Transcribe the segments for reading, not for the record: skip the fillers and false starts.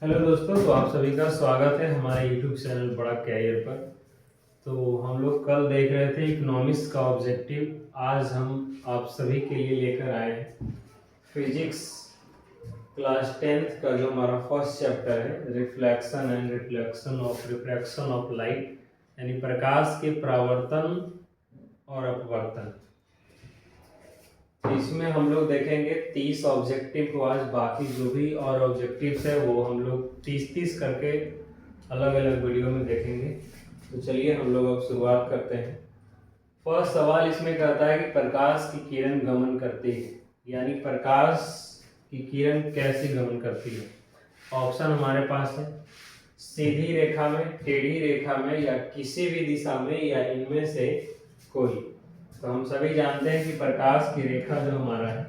Hello दोस्तों, तो आप सभी का स्वागत है हमारे यूट्यूब चैनल बड़ा कैरियर पर। तो हम लोग कल देख रहे थे इकोनॉमिक्स का ऑब्जेक्टिव। आज हम आप सभी के लिए लेकर आए हैं फिजिक्स क्लास 10th का जो हमारा फर्स्ट चैप्टर है, reflection and refraction of light, यानी प्रकाश के परावर्तन और अपवर्तन। इसमें हम लोग देखेंगे 30 ऑब्जेक्टिव को आज, बाकी जो भी और ऑब्जेक्टिव्स है वो हम लोग 30-30 करके अलग अलग वीडियो में देखेंगे। तो चलिए हम लोग अब शुरुआत करते हैं। फर्स्ट सवाल इसमें कहता है कि प्रकाश की किरण गमन करती है, यानी प्रकाश की किरण कैसे गमन करती है। ऑप्शन हमारे पास है सीधी रेखा में, टेढ़ी रेखा में, या किसी भी दिशा में, या इनमें से कोई। तो हम सभी जानते हैं कि प्रकाश की रेखा जो हमारा है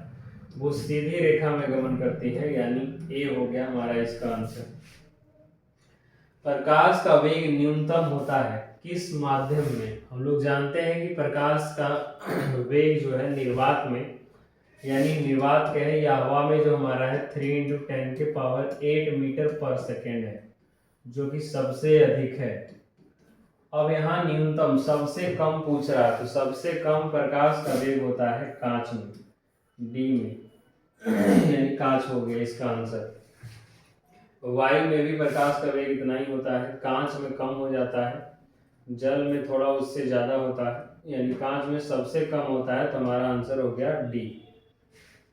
वो सीधी रेखा में गमन करती है, यानी ए हो गया हमारा इसका आंसर। प्रकाश का वेग न्यूनतम होता है किस माध्यम में। हम लोग जानते हैं कि प्रकाश का वेग जो है निर्वात में, यानी निर्वात कहे या हवा में, जो हमारा है 3 × 10⁸ मीटर पर सेकेंड है, जो कि सबसे अधिक है। अब यहाँ न्यूनतम, सबसे कम पूछ रहा है, तो सबसे कम प्रकाश का वेग होता है कांच में, डी में, यानी कांच हो गया इसका आंसर। वायु में भी प्रकाश का वेग इतना ही होता है, कांच में कम हो जाता है, जल में थोड़ा उससे ज्यादा होता है, यानी कांच में सबसे कम होता है। तो हमारा आंसर हो गया डी।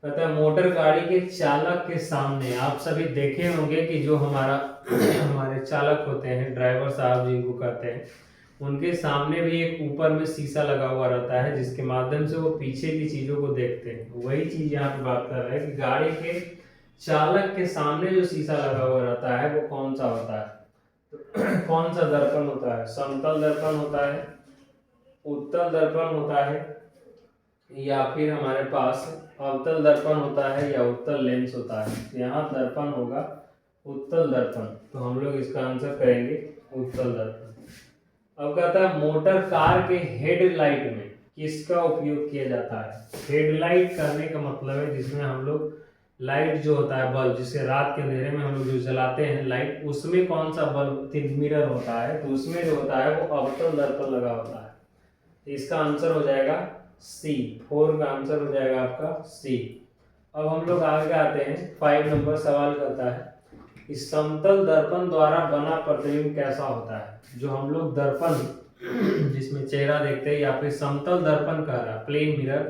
कहता है मोटर गाड़ी के चालक के सामने, आप सभी देखे होंगे कि जो हमारे चालक होते हैं, ड्राइवर साहब जिनको कहते हैं, उनके सामने भी एक ऊपर में शीशा लगा हुआ रहता है, जिसके माध्यम से वो पीछे की चीजों को देखते हैं। वही चीज यहाँ पे बात कर रहे हैं कि गाड़ी के चालक के सामने जो शीशा लगा हुआ रहता है वो कौन सा होता है। तो कौन सा दर्पण होता है, समतल दर्पण होता है, उत्तल दर्पण होता है, या फिर हमारे पास अवतल दर्पण होता है, या उत्तल लेंस होता है। यहाँ दर्पण होगा उत्तल दर्पण, तो हम लोग इसका आंसर करेंगे उत्तल दर्पण। अब कहता है मोटर कार के हेडलाइट में किसका उपयोग किया जाता है। हेडलाइट करने का मतलब है जिसमें हम लोग लाइट जो होता है, बल्ब, जिसे रात के अंधेरे में हम लोग जो जलाते हैं लाइट, उसमें कौन सा बल्ब मिरर होता है, तो उसमें जो होता है वो अवतल दर्पण लगा होता है। तो इसका आंसर हो जाएगा सी, 4 का आंसर हो जाएगा आपका सी। अब हम लोग आगे आते हैं, 5 नंबर सवाल करता है इस समतल दर्पण द्वारा बना प्रतिबिंब कैसा होता है। जो हम लोग दर्पण जिसमें चेहरा देखते हैं, या फिर समतल दर्पण कह रहा है, प्लेन मिरर,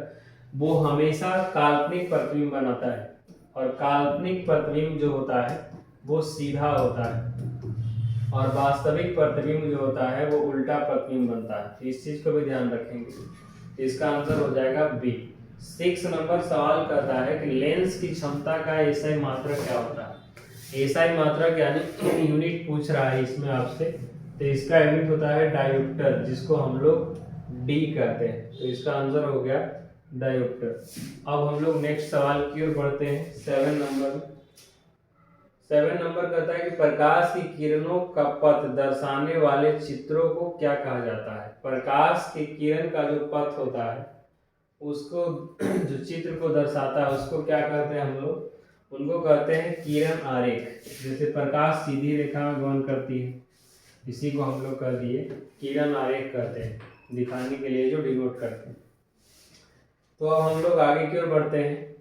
वो हमेशा काल्पनिक प्रतिबिंब बनाता है, और काल्पनिक प्रतिबिंब जो होता है वो सीधा होता है, और वास्तविक प्रतिबिंब जो होता है वो उल्टा प्रतिबिंब बनता है। तो इस चीज को भी ध्यान रखेंगे। इसका आंसर हो जाएगा बी। 6 नंबर सवाल कहता है कि लेंस की क्षमता का एसआई मात्रक क्या होता है। एसआई मात्रक यानी यूनिट पूछ रहा है इसमें आपसे, तो इसका यूनिट होता है डायोप्टर, जिसको हम लोग डी कहते हैं। तो इसका आंसर हो गया डायोप्टर। अब हम लोग नेक्स्ट सवाल की ओर बढ़ते हैं, 7 नंबर। 7 नंबर कहता है कि प्रकाश की किरणों का पथ दर्शाने वाले चित्रों को क्या कहा जाता है। प्रकाश की किरण का जो पथ होता है उसको जो चित्र को दर्शाता है उसको क्या कहते हैं हम लोग, उनको कहते हैं किरण आरेख। जैसे प्रकाश सीधी रेखा में गमन करती है, इसी को हम लोग कह दिए किरण आरेख कहते हैं, दिखाने के लिए जो डिनोट करते हैं। तो अब हम लोग आगे की ओर बढ़ते हैं।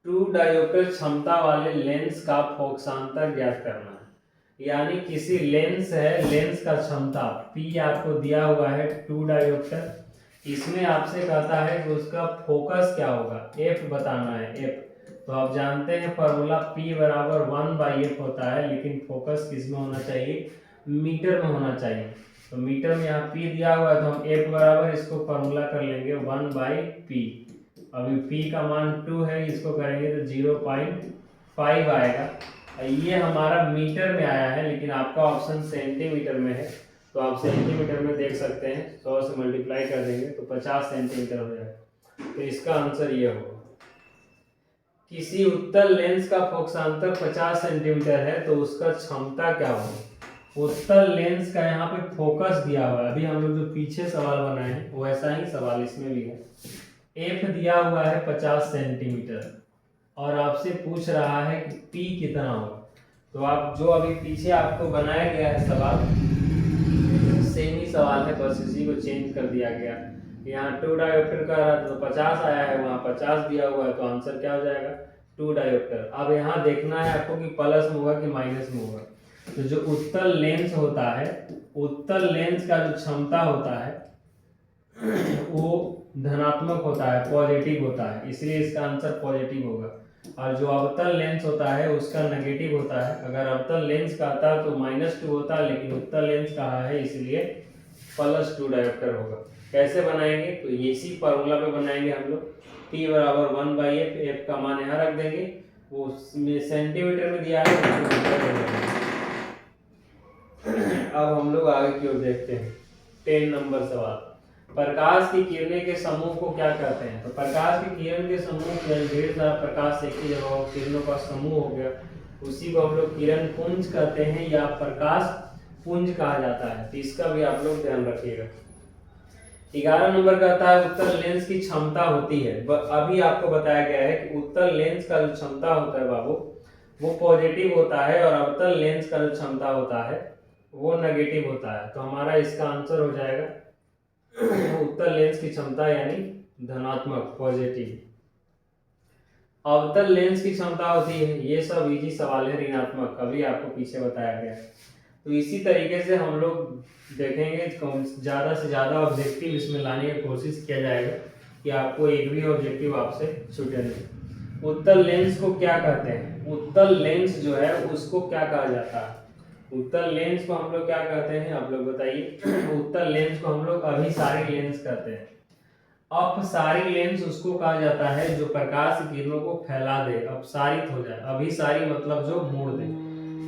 2 डायोप्टर क्षमता वाले लेंस का फोकसांतर ज्ञात करना है, यानी किसी लेंस है, लेंस का क्षमता P आपको दिया हुआ है 2 डायोप्टर, इसमें आपसे कहता है कि उसका फोकस क्या होगा, F बताना है, F। तो आप जानते हैं फॉर्मूला P बराबर 1/F होता है, लेकिन फोकस किस में होना चाहिए, मीटर में होना चाहिए। तो मीटर में यहाँ P दिया हुआ है, तो हम F बराबर इसको फॉर्मूला कर लेंगे 1/P। अभी P का मान 2 है, इसको करेंगे तो 0.5 आएगा। ये हमारा मीटर में आया है, लेकिन आपका ऑप्शन सेंटीमीटर में है, तो आप सेंटीमीटर में देख सकते हैं। 100 से मल्टीप्लाई कर देंगे तो 50 सेंटीमीटर हो जाएगा। तो इसका आंसर ये होगा। किसी उत्तल लेंस का फोकसांतर 50 सेंटीमीटर है, तो उसका क्षमता क्या होगी। उत्तल लेंस का यहाँ पे फोकस दिया हुआ है, अभी हम लोग जो पीछे सवाल बनाए हैं वैसा ही सवाल इसमें भी है। एफ दिया हुआ है 50 सेंटीमीटर, और आपसे पूछ रहा है कि पी कितना होगा। तो आप जो अभी पीछे आपको बनाया गया है सवाल, सेम ही सवाल है, बस इसी को चेंज कर दिया गया। यहाँ 2 डायोप्टर का रहा तो 50 आया है, वहाँ 50 दिया हुआ है, तो आंसर क्या हो जाएगा 2 डायोप्टर। अब यहाँ देखना है आपको कि प्लस में होगा कि माइनस में होगा। तो जो उत्तल लेंस होता है, उत्तल लेंस का जो क्षमता होता है वो धनात्मक होता है, पॉजिटिव होता है, इसलिए इसका आंसर पॉजिटिव होगा। और जो अवतल लेंस होता है उसका नेगेटिव होता है। अगर अवतल लेंस का आता तो -2 होता, लेकिन उत्तल लेंस कहा है इसलिए +2 डायोप्टर होगा। कैसे बनाएंगे, तो इसी फार्मूला पे बनाएंगे हम लोग। P बराबर 1/f, f का मान यहाँ रख देंगे, वो सेंटीमीटर में दिया है। अब हम लोग आगे की ओर देखते हैं। 10 नंबर सवाल, प्रकाश की किरणें के समूह को क्या कहते हैं। तो प्रकाश की किरण के समूह, ढेर सारा प्रकाश एक ही जगह किरणों का समूह हो गया, उसी को हम लोग किरण पुंज कहते हैं या प्रकाश पुंज कहा जाता है। तो इसका भी आप लोग ध्यान रखिएगा। 11 नंबर कहता है उत्तल लेंस की क्षमता होती है। अभी आपको बताया गया है कि उत्तल लेंस का जो क्षमता होता है बाबू वो पॉजिटिव होता है, और अवतल लेंस का जो क्षमता होता है वो नेगेटिव होता है। तो हमारा इसका आंसर हो जाएगा उत्तल लेंस की क्षमता यानी धनात्मक, पॉजिटिव। अवतल लेंस की क्षमता होती है, ये सब इजी सवाल है, ऋणात्मक, अभी आपको पीछे बताया गया। तो इसी तरीके से हम लोग देखेंगे, ज़्यादा से ज़्यादा ऑब्जेक्टिव इसमें लाने की कोशिश किया जाएगा कि आपको एक भी ऑब्जेक्टिव आपसे छूटे नहीं। उत्तल लेंस को क्या कहते हैं, उत्तल लेंस जो है उसको क्या कहा जाता है। उत्तल लेंस को हम लोग क्या कहते हैं, आप लोग बताइए। उत्तल लेंस को हम लोग अभिसारी लेंस कहते हैं। अपसारी लेंस उसको कहा जाता है जो प्रकाश की किरणों को फैला दे, अपसारित हो जाए। अभिसारी मतलब जो मोड़ दे,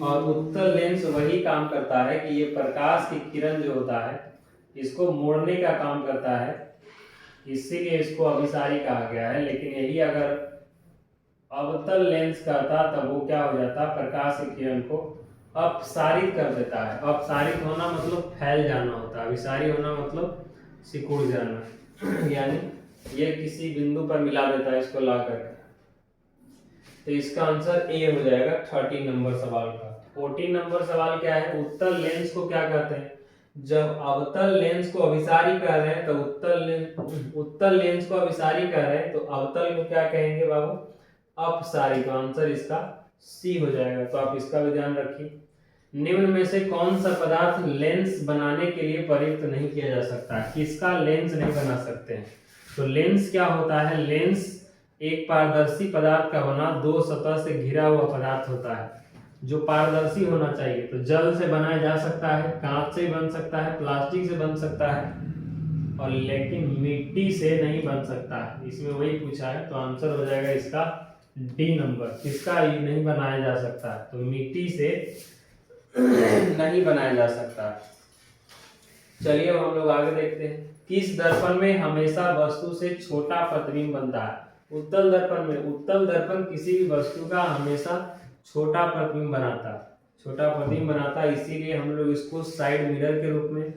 और उत्तल लेंस वही काम करता है कि ये प्रकाश की किरण जो होता है इसको मोड़ने का काम करता है, इसीलिए इसको अभिसारी कहा गया है। लेकिन यही अगर अवतल लेंस कहता तब वो क्या हो जाता, प्रकाश की किरण को अपसारित कर देता है। अपसारित होना मतलब फैल जाना होता है, अभिसारी होना मतलब सिकुड़ जाना यानी ये किसी बिंदु पर मिला देता है इसको ला करके। तो इसका आंसर ए हो जाएगा 13 नंबर सवाल का। 14 नंबर सवाल क्या है, उत्तल लेंस को क्या कहते हैं। जब अवतल लेंस को अभिसारी कह रहे हैं तो उत्तल लेंस को अभिसारी कह रहे हैं तो अवतल को क्या कहेंगे बाबू, अपसारी। तो आंसर इसका सी हो जाएगा, तो आप इसका भी ध्यान रखिए। निम्न में से कौन सा पदार्थ लेंस बनाने के लिए प्रयुक्त नहीं किया जा सकता, किसका लेंस नहीं बना सकते हैं। तो लेंस क्या होता है, लेंस एक पारदर्शी पदार्थ का बना दो सतह से घिरा हुआ पदार्थ होता है जो पारदर्शी होना चाहिए। तो जल से बनाया जा सकता है, कांच से बन सकता है, प्लास्टिक से बन सकता है, और लेकिन मिट्टी से नहीं बन सकता है। इसमें वही पूछा है, तो आंसर हो जाएगा इसका डी नंबर, किसका नहीं बनाया जा सकता, तो मिट्टी से नहीं बनाया जा सकता। चलिए अब हम लोग आगे देखते हैं। किस दर्पण में हमेशा वस्तु से छोटा प्रतिबिंब बनता है। उत्तल दर्पण में, उत्तल दर्पण किसी भी वस्तु का हमेशा छोटा प्रतिबिंब बनाता है, इसीलिए हम लोग इसको साइड मिरर के रूप में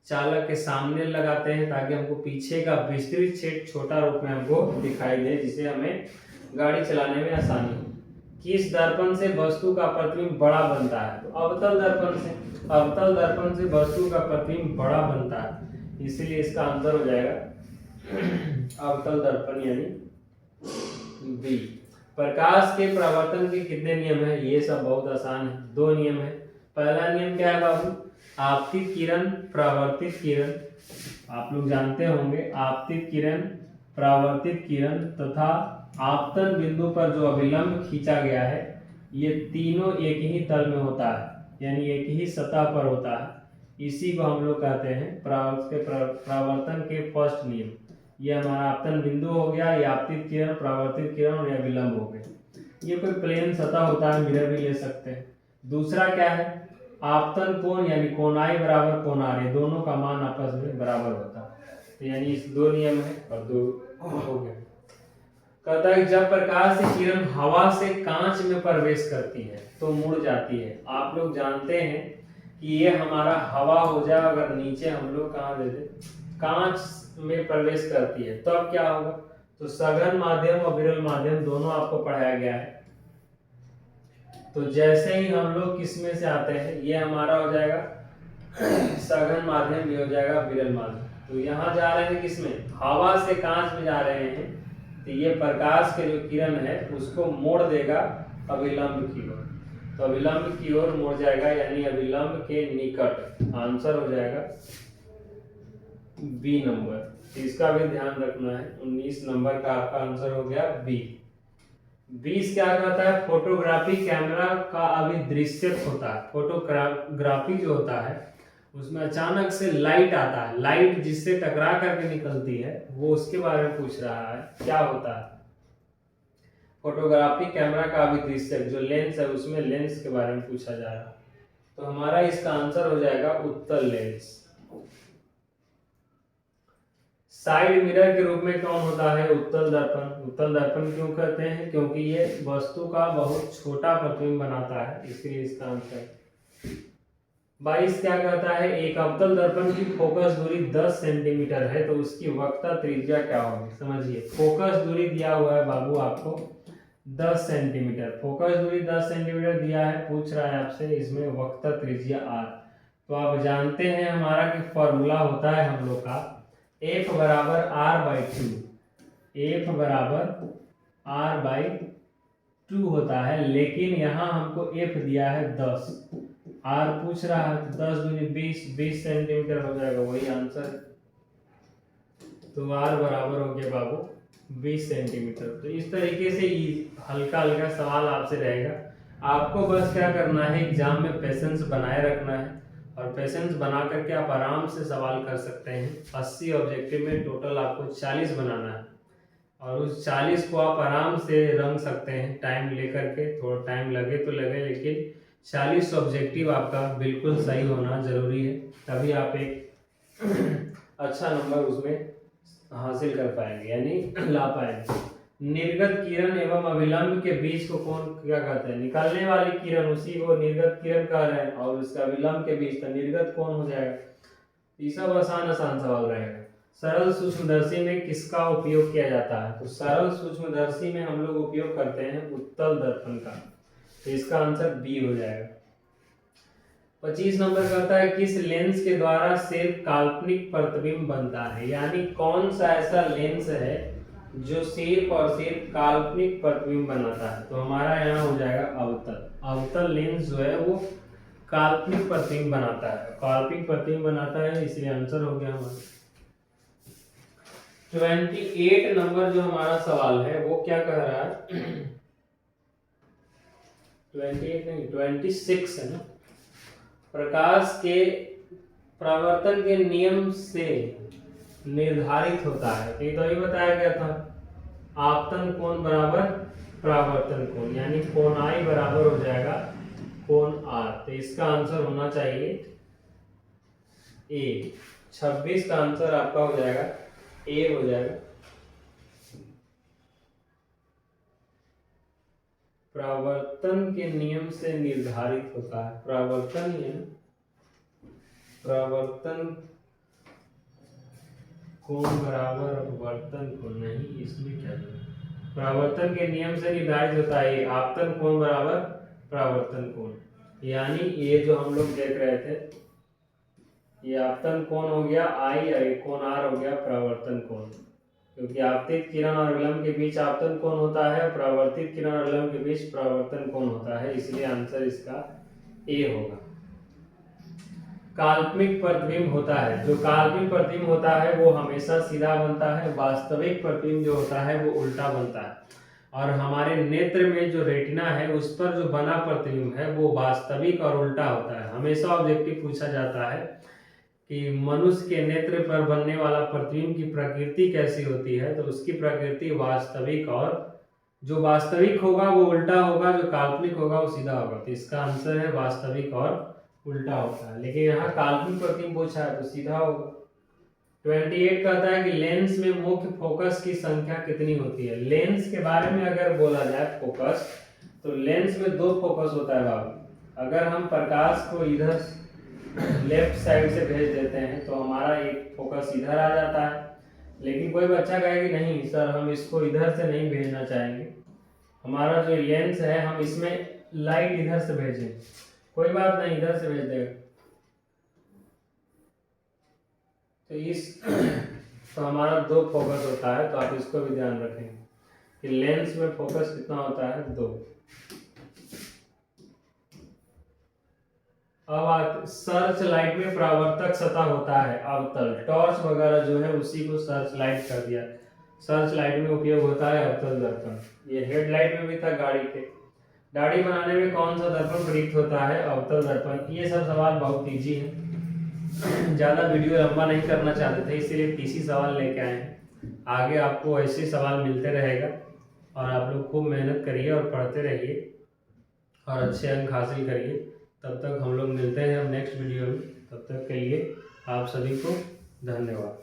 चालक के सामने लगाते हैं ताकि हमको पीछे का विस्तृत क्षेत्र छोटा रूप में हमको दिखाई दे, जिससे हमें गाड़ी चलाने में आसानी हो। किस दर्पण से वस्तु का प्रतिबिंब बड़ा बनता है, तो अवतल दर्पण से। अवतल दर्पण से वस्तु का प्रतिबिंब बड़ा बनता है, इसीलिए इसका आंसर हो जाएगा अवतल दर्पण यानी बी। प्रकाश के परावर्तन के कितने नियम है, ये सब बहुत आसान है, 2 नियम है। पहला नियम क्या है बाबू, आपतित किरण परावर्तित किरण, आप लोग जानते होंगे। आपतित किरण, परावर्तित किरण तथा आपतन बिंदु पर जो अभिलंब खींचा गया है, ये तीनों एक ही तल में होता है, यानी एक ही सतह पर होता है। इसी को हम लोग कहते हैं परावर्तन के फर्स्ट नियम। ये हमारा आपतन बिंदु हो गया, ये आपतित किरण, परावर्तित किरण और यह विलंब हो गए। ये कोई प्लेन सतह होता है, मिरर भी ले सकते हैं। दूसरा क्या है, आपतन कोण यानी कोणाई बराबर कोणार्य, दोनों का मान आपस में बराबर होता है। तो यानी इस 2 नियम है और 2 हो गए। कहता है जब प्रकाश से किरण हवा से कांच में प्रवेश करती है तो मुड़ जाती है। आप लोग जानते हैं कि ये हमारा हवा हो जाए, अगर नीचे हम लोग कहाँ दे दे, कांच में प्रवेश करती है, तब क्या होगा। तो सघन माध्यम और विरल माध्यम दोनों आपको पढ़ाया गया है। तो जैसे ही हम लोग किस में से आते हैं, ये हमारा हो जाएगा सघन माध्यम, भी हो जाएगा विरल माध्यम। तो यहाँ जा रहे हैं किसमें, हवा से कांच में जा रहे हैं, तो ये प्रकाश के जो किरण है उसको मोड़ देगा अभिलंब की ओर, तो अभिलंब की ओर मुड़ जाएगा, यानी अभिलंब के निकट। आंसर हो जाएगा बी नंबर। तो इसका भी ध्यान रखना है। 19 नंबर का आपका आंसर हो गया बी। 20 क्या कहता है, फोटोग्राफी कैमरा का अभिदृश्यक होता है। फोटोग्राफी जो होता है उसमें अचानक से लाइट आता है, लाइट जिससे टकरा करके निकलती है, वो उसके बारे में पूछ रहा है, क्या होता है। फोटोग्राफी कैमरा का अभिदृश्यक जो लेंस है, उसमें लेंस के बारे में पूछा जा रहा है। तो हमारा इसका आंसर हो जाएगा उत्तल लेंस। साइड मिरर के रूप में कौन होता है, उत्तल दर्पण। उत्तल दर्पण क्यों कहते हैं, क्योंकि ये वस्तु का बहुत छोटा प्रतिबिंब बनाता है, इसलिए इसका आंसर। 22 क्या कहता है, एक अवतल दर्पण की फोकस दूरी 10 सेंटीमीटर है, तो उसकी वक्रता त्रिज्या क्या होगी। समझिए, फोकस दूरी दिया हुआ है बाबू आपको 10 सेंटीमीटर, फोकस दूरी 10 सेंटीमीटर दिया है, पूछ रहा है आपसे इसमें वक्रता त्रिज्या r। तो आप जानते हैं हमारा कि फॉर्मूला होता है हम लोग का F बराबर r/2, F बराबर r/2 होता है, लेकिन यहाँ हमको F दिया है 10, r पूछ रहा है, 10 दूनी 20 सेंटीमीटर हो जाएगा, वही आंसर। तो r बराबर हो गया बाबू 20 सेंटीमीटर। तो इस तरीके से हल्का हल्का सवाल आपसे रहेगा। आपको बस क्या करना है, एग्जाम में पेशेंस बनाए रखना है, और पेशेंस बना करके आप आराम से सवाल कर सकते हैं। 80 ऑब्जेक्टिव में टोटल आपको 40 बनाना है, और उस 40 को आप आराम से रंग सकते हैं टाइम लेकर के। थोड़ा टाइम लगे तो लगे, लेकिन 40 ऑब्जेक्टिव आपका बिल्कुल सही होना जरूरी है, तभी आप एक अच्छा नंबर उसमें हासिल कर पाएंगे, यानी ला पाएंगे। निर्गत किरण एवं अभिलंब के बीच को कौन क्या कहते हैं, निकलने वाली किरण, उसी को निर्गत किरण कह रहे हैं, और उसका अभिलंब के बीच का निर्गत कौन हो जाएगा। ये सब आसान आसान सवाल रहेगा। सरल सूक्ष्मदर्शी में किसका उपयोग किया जाता है, तो सरल सूक्ष्मदर्शी में हम लोग उपयोग करते हैं उत्तल दर्पण का, तो इसका आंसर बी हो जाएगा। 25 नंबर कहता है, किस लेंस के द्वारा सिर्फ काल्पनिक प्रतिबिंब बनता है, यानी कौन सा ऐसा लेंस है जो सिर्फ और सिर्फ काल्पनिक प्रतिबिंब बनाता है। तो हमारा यहाँ हो जाएगा अवतल। अवतल लेंस जो है वो काल्पनिक प्रतिबिंब बनाता है, काल्पनिक प्रतिबिंब बनाता है, इसलिए आंसर हो गया हमारा। 28 नंबर जो हमारा सवाल है वो क्या कह रहा है 28 नहीं 26 है ना। प्रकाश के परावर्तन के नियम से निर्धारित होता है, तो ये तो ही बताया गया था, आपतन कोण बराबर परावर्तन कोण, यानी कोण I बराबर हो जाएगा कोण R। तो इसका आंसर होना चाहिए ए। 26 का आंसर आपका हो जाएगा ए हो जाएगा। परावर्तन के नियम से निर्धारित होता है, परावर्तन नियम, परावर्तन कोण बराबर अपवर्तन कोण, नहीं इसमें क्या है, परावर्तन के नियम से निर्धारित होता है आपतन कोण बराबर परावर्तन कोण, यानी ये जो हम लोग देख रहे थे, ये आपतन कोण हो गया I और ये कोण R हो गया परावर्तन कोण, क्योंकि आपतित किरण और विलंब के बीच आपतन कोण होता है, परावर्तित किरण और विलंब के बीच परावर्तन कोण होता है, इसलिए आंसर इसका ए होगा। काल्पनिक प्रतिबिंब होता है, जो काल्पनिक प्रतिबिंब होता है वो हमेशा सीधा बनता है, वास्तविक प्रतिबिंब जो होता है वो उल्टा बनता है, और हमारे नेत्र में जो रेटिना है उस पर जो बना प्रतिबिंब है वो वास्तविक और उल्टा होता है। हमेशा ऑब्जेक्टिव पूछा जाता है कि मनुष्य के नेत्र पर बनने वाला प्रतिबिंब की प्रकृति कैसी होती है, तो उसकी प्रकृति वास्तविक, और जो वास्तविक होगा वो उल्टा होगा, जो काल्पनिक होगा वो सीधा होगा। तो इसका आंसर है वास्तविक और उल्टा होता है, लेकिन यहाँ काल्पनिक प्रतिबिंब पूछा है तो सीधा होगा। 28 कहता है कि लेंस में मुख्य फोकस की संख्या कितनी होती है। लेंस के बारे में अगर बोला जाए फोकस, तो लेंस में 2 फोकस होता है बाबू। अगर हम प्रकाश को इधर लेफ्ट साइड से भेज देते हैं तो हमारा एक फोकस इधर आ जाता है, लेकिन कोई बच्चा कहे कि नहीं सर हम इसको इधर से नहीं भेजना चाहेंगे, हमारा जो लेंस है हम इसमें लाइट इधर से भेजें, कोई बात नहीं इधर से भेज देगा। तो इस तो हमारा 2 फोकस होता है, तो आप इसको भी ध्यान रखें कि लेंस में फोकस कितना होता है 2। अब सर्च लाइट में परावर्तक सतह होता है अवतल, टॉर्च वगैरह जो है उसी को सर्च लाइट कर दिया। सर्च लाइट में उपयोग होता है अवतल दर्पण। ये हेडलाइट में भी था गाड़ी के। दाढ़ी बनाने में कौन सा दर्पण प्रयुक्त होता है? अवतल दर्पण। ये सब सवाल बहुत इजी है, ज़्यादा वीडियो लंबा नहीं करना चाहते थे, इसीलिए 30 ही सवाल लेके आए हैं। आगे आपको ऐसे सवाल मिलते रहेगा और आप लोग खूब मेहनत करिए और पढ़ते रहिए और अच्छे अंक हासिल करिए। तब तक हम लोग मिलते हैं अब नेक्स्ट वीडियो में। तब तक के लिए आप सभी को धन्यवाद।